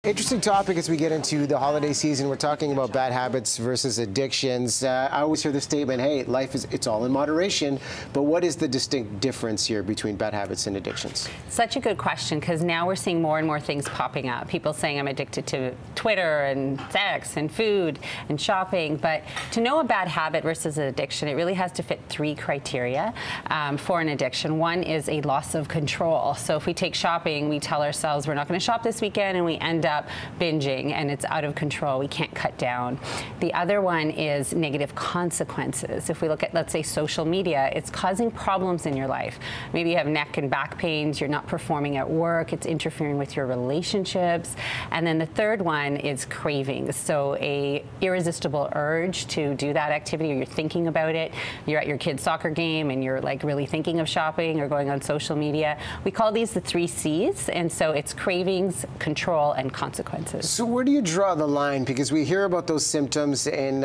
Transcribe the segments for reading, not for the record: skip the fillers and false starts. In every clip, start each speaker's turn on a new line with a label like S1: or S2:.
S1: Interesting topic as we get into the holiday season. We're talking about bad habits versus addictions. I always hear the statement, hey, it's all in moderation. But what is the distinct difference here between bad habits and addictions?
S2: Such a good question, because now we're seeing more and more things popping up. People saying I'm addicted to Twitter and sex and food and shopping. But to know a bad habit versus an addiction, it really has to fit three criteria for an addiction. One is a loss of control. So if we take shopping, we tell ourselves we're not going to shop this weekend, and we end up binging, and it's out of control. We can't cut down. The other one is negative consequences. If we look at, let's say, social media, it's causing problems in your life. Maybe you have neck and back pains, you're not performing at work, it's interfering with your relationships. And then the third one is cravings. So a irresistible urge to do that activity, or you're thinking about it. You're at your kid's soccer game and you're like really thinking of shopping or going on social media. We call these the 3 C's. And so it's cravings, control, and consequences.
S1: So where do you draw the line? Because we hear about those symptoms and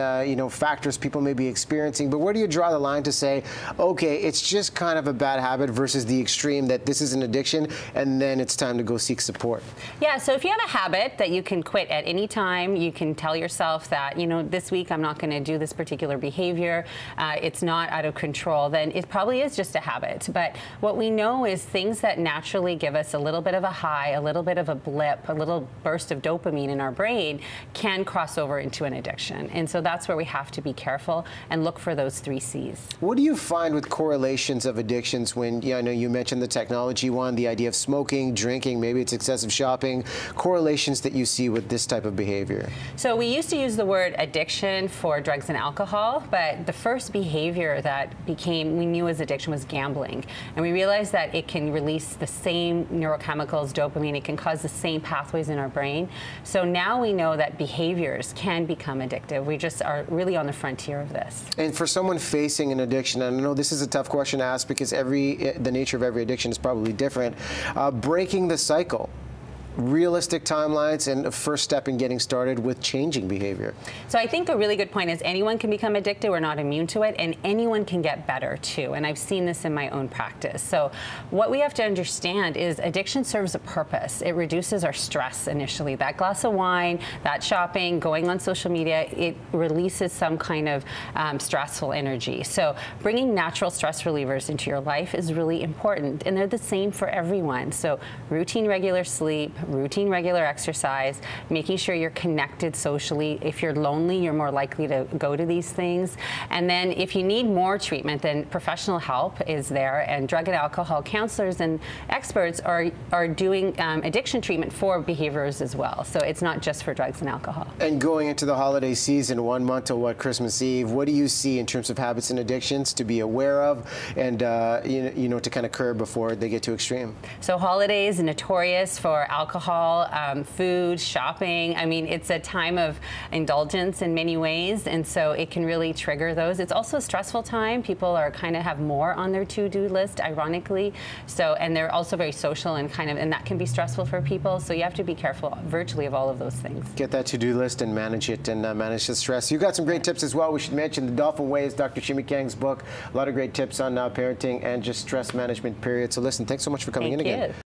S1: factors people may be experiencing, but where do you draw the line to say, okay, it's just kind of a bad habit versus the extreme that this is an addiction and then it's time to go seek support?
S2: Yeah, so if you have a habit that you can quit at any time, you can tell yourself that, this week I'm not going to do this particular behavior, it's not out of control, then it probably is just a habit. But what we know is things that naturally give us a little bit of a high, a little bit of a blip, a little burst of dopamine in our brain can cross over into an addiction. And so that's where we have to be careful and look for those 3 C's.
S1: What do you find with correlations of addictions when, I know you mentioned the technology one, the idea of smoking, drinking, maybe it's excessive shopping, correlations that you see with this type of behavior?
S2: So we used to use the word addiction for drugs and alcohol, but the first behavior that we knew as addiction was gambling. And we realized that it can release the same neurochemicals, dopamine, it can cause the same pathways in our brain. So now we know that behaviors can become addictive. We just are really on the frontier of this. And
S1: for someone facing an addiction, and I know this is a tough question to ask because the nature of every addiction is probably different, breaking the cycle. Realistic timelines and a first step in getting started with changing behavior.
S2: So I think a really good point is anyone can become addicted. We're not immune to it, and anyone can get better too. And I've seen this in my own practice. So what we have to understand is addiction serves a purpose. It reduces our stress initially. That glass of wine, that shopping, going on social media, it releases some kind of stressful energy. So bringing natural stress relievers into your life is really important, and they're the same for everyone. So routine, regular sleep, routine, regular exercise, making sure you're connected socially. If you're lonely, you're more likely to go to these things. And then if you need more treatment, then professional help is there, and drug and alcohol counselors and experts are doing addiction treatment for behaviors as well. So it's not just for drugs and alcohol.
S1: And going into the holiday season, 1 month till Christmas Eve, what do you see in terms of habits and addictions to be aware of and to kind of curb before they get too extreme?
S2: So holidays are notorious for alcohol, food, shopping. I mean, it's a time of indulgence in many ways, and so it can really trigger those. It's also a stressful time. People kind of have more on their to-do list, ironically. So, and they're also very social and and that can be stressful for people. So you have to be careful virtually of all of those things.
S1: Get that to-do list and manage it and manage the stress. You got some great tips as well. We should mention The Dolphin Way is Dr. Shimi Kang's book. A lot of great tips on parenting and just stress management, period. So listen, thanks so much for coming in again.